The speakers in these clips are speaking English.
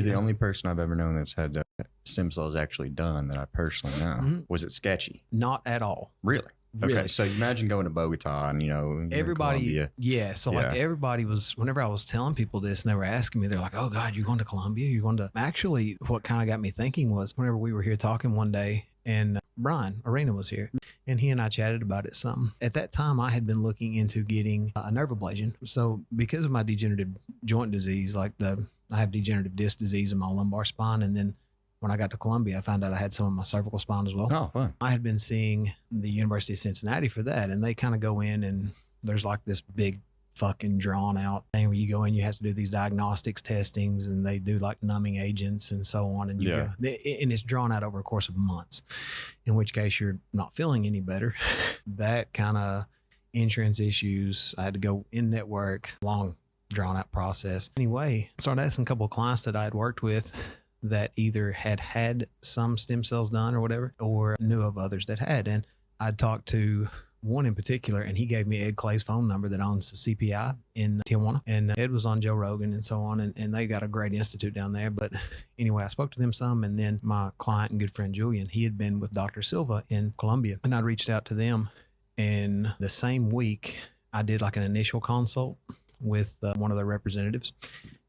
the only person I've ever known that's had stem cells actually done that I personally know. Mm-hmm. Was it sketchy? Not at all. Really? Really? Okay, so imagine going to Bogota and, everybody, like everybody was, whenever I was telling people this and they were asking me, they're like, oh God, you're going to Colombia? You're going to, actually, what kind of got me thinking was whenever we were here talking one day and Brian Arena was here and he and I chatted about it some. At that time, I had been looking into getting a nerve ablation. So because of my degenerative joint disease, I have degenerative disc disease in my lumbar spine. And then when I got to Colombia, I found out I had some of my cervical spine as well. Oh, fun. I had been seeing the University of Cincinnati for that. And they kind of go in and there's like this big fucking drawn out thing where you go in, you have to do these diagnostics testings and they do like numbing agents and so on. And and it's drawn out over a course of months, in which case you're not feeling any better. That kind of insurance issues, I had to go in network, long drawn out process. Anyway, I started asking a couple of clients that I had worked with that either had some stem cells done or whatever, or knew of others that had. And I'd talked to one in particular, and he gave me Ed Clay's phone number that owns the CPI in Tijuana. And Ed was on Joe Rogan and so on, and they got a great institute down there. But anyway, I spoke to them some, and then my client and good friend Julian, he had been with Dr. Silva in Colombia, and I reached out to them. And the same week, I did like an initial consult with one of their representatives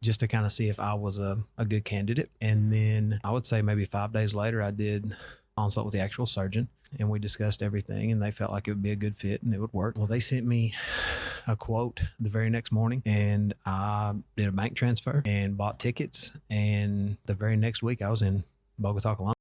just to kind of see if I was a good candidate. And then I would say maybe 5 days later, I did consult with the actual surgeon and we discussed everything and they felt like it would be a good fit and it would work. Well, they sent me a quote the very next morning and I did a bank transfer and bought tickets. And the very next week I was in Bogota, Colombia.